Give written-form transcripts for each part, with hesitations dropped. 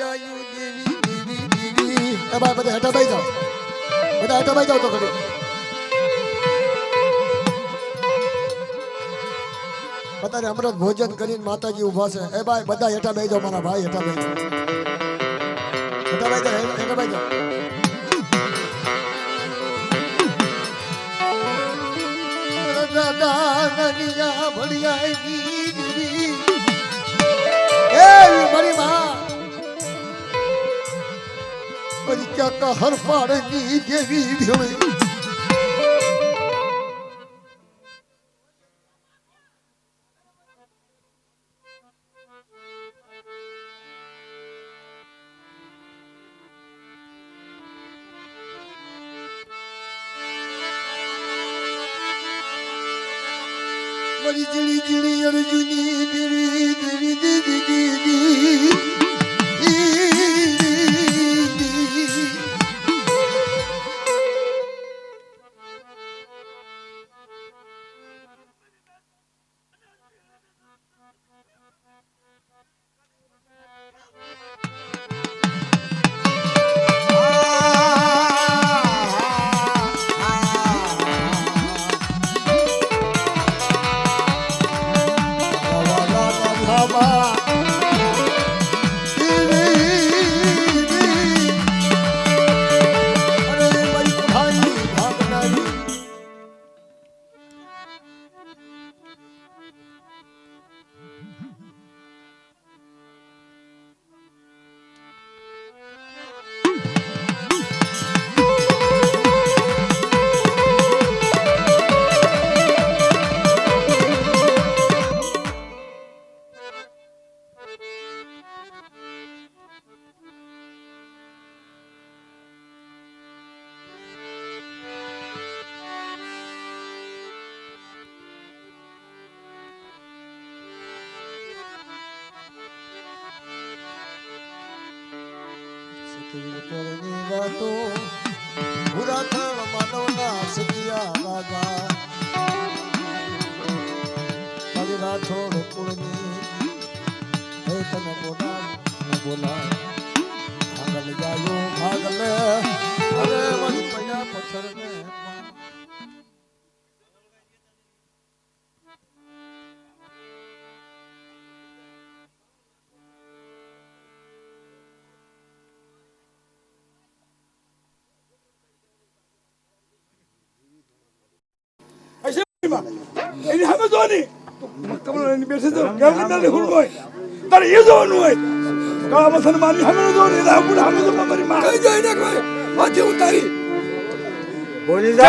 આયુ દેવી દેવી દેવી એ ભાઈ બધા હેઠા બેસી જાઓ બધા હેઠા બેસી જાઓ તો ઘડી બધાને અમૃત ભોજન કરીને માતાજી ઊભા છે એ ભાઈ બધા હેઠા બેસી જાઓ મારા ભાઈ હેઠા બેસી જાઓ હેઠા બેસી જાઓ હેઠા બેસી જાઓ દાદા નનિયા ભડિયા દેવી એ મારી માં મારી ક્યાં હર પાડની દેવી ભેળી મારી જીડી જીડી અર્જુની દેવી દેવી દેવી દેવી વાતો પુરાતન માનવના સતિયા રાજા મારી રાઠોડ કુળની હે તને બોલા ભાગલ જાયો ભાગલે અરે મારી પૈયા પથ્થર ને ini hame zoni kamu ni biasa tu galli galli hulmoi tar ye zonu hai kala masan mani hame zoni da pura hame zoni mari ma kai jai na koi mati utari boli da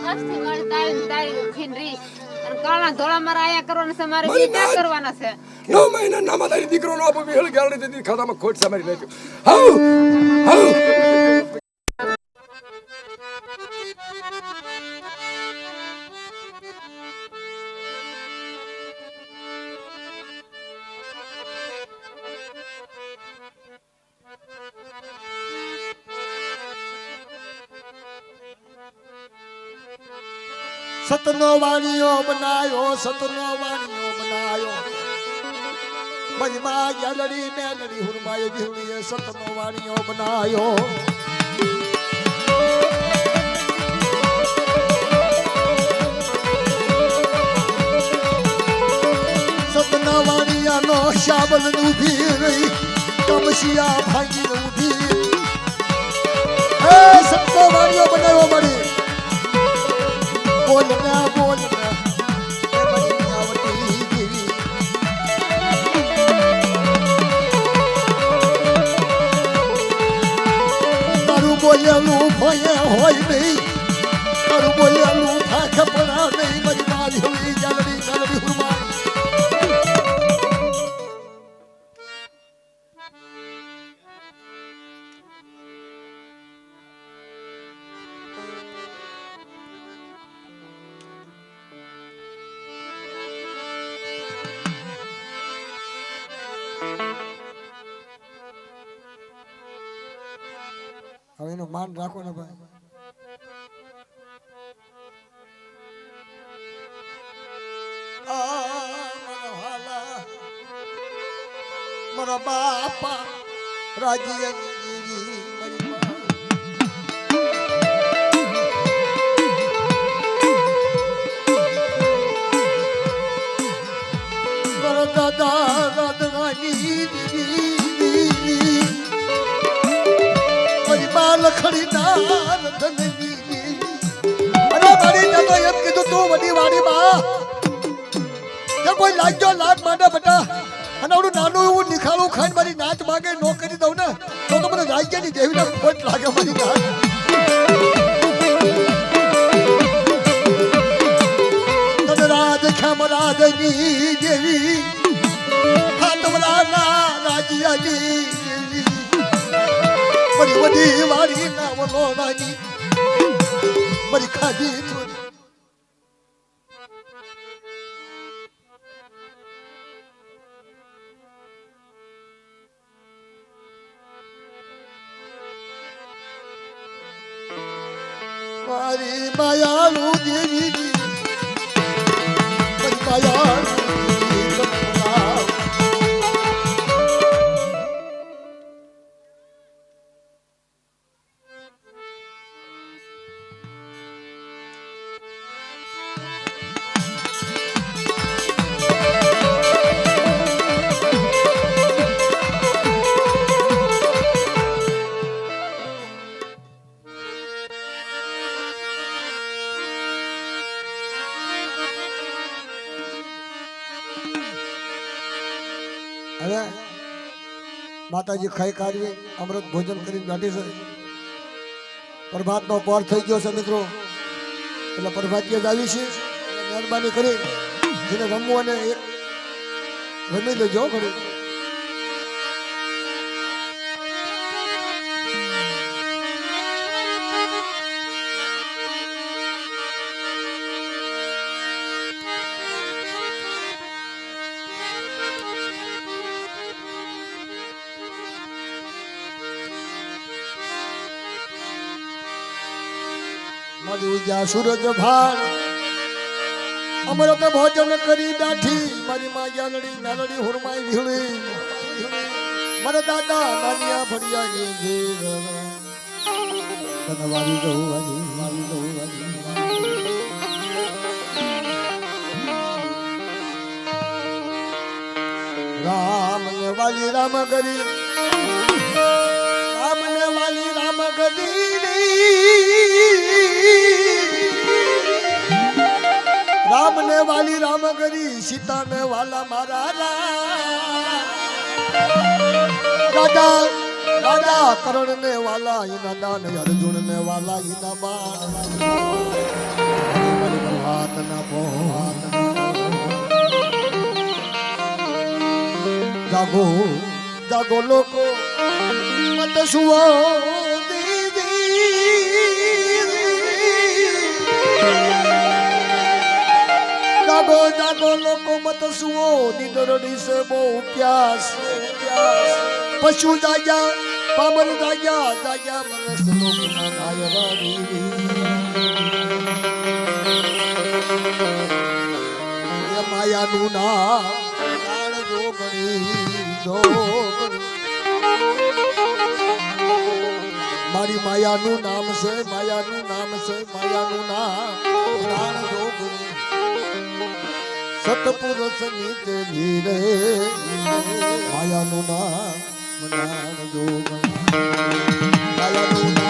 મસ્તી મારી તારી ઉખીન રી અને કાળા ધોળા મારા આયા કરવાના છે મારે બીજા કરવાના છે 9 મહિના નામાં તારી દીકરો નો આપો વિહળ ગાળડી દીધી ખાતામાં ખોટ સામારી નાખ્યો હાઉ હાઉ સતનો વાણીઓ બનાયો મજમા ગલડી મેલડી હુરમાય ભીવડીએ સતનો વાણીઓ બનાયો સતના વાણીયાનો શાબલ ઊભી રહી કમશિયા ભાંગી ઊભી એ સતનો વાણીઓ બનાવ્યો મળી બોલના તારું બોલેલું ભય હોય નહીં તારું બોલેલું થાક પડા નહીં મારી મારી હોવી જલડી જલડી હુરમા હવે એનું માન રાખો ને ભાઈ મારા બાપા રાજી અંગીરી મારી માં. મારા દાદા રાધવાની મારી માં લખડી ના રતનની. અરે મારી તે તો એમ કીધું તું વડી વાડી માં તે કોઈ લાગ્યો લાગ માંડે બેટા અને ઓલું નાનું એવું નિખાળું ખાઈને મારી નાચ માગે નો કરી દઉં ને તો મને રાજ્યની દેવીને ખોટ લાગે મારી નાચ. તને રાજ ખ્યામ રાજની દેવી હાથમરા ના રાજ્યની મારી વડી વાળી ના વલોડાની મારી ખાધી ચોરી. મારી માયાલુ દેવી મારી માયાલુ હવે માતાજી ખાઈ કાઢવી અમૃત ભોજન કરીને બેઠી છે. પ્રભાતનો પહોર થઈ ગયો છે મિત્રો એટલે પ્રભાતીય જ આવી છે. મહેરબાની કરી જેને રમવું અને એક રમી લેજો ઘડી. મારી ઉજા સૂરજ ભાર અમૃત ભોજન કરી બેઠી મારી માયાલડી મેલડી હુરમાઈ વિહળી મારા દાદા નાનિયા ભડિયા જે તને વારી દઉં વારી દઉં વારી રામ ને વાલી રામ કરી રામ ને વાલી રામ કરી રામ ને વાલી રામ કરી સીતા ને વાલા મારા રાજા રાજા કરણ ને વાલા ઈના દાન અર્જુન ને વાલા ઈના બાણ હાથ ના પોહાત જાગો જાગો લોકો મત સુઓ જાગો જાગો લોકો મત સુઓ નિડરડી સે બહુ પ્યાસ પશુ જાગ્યા પામર જાગ્યા જાગ્યા મનસ લોક ના નાયવારી એ માયાનું નામ પ્રાણ જોગણી મારી માયાનું નામ છે માયાનું નામ છે માયાનું નામ પ્રાણ જોગણી સતપુરુષ નીચે ધીરે માયાનું નામ મનાણ જોગણી માયાનું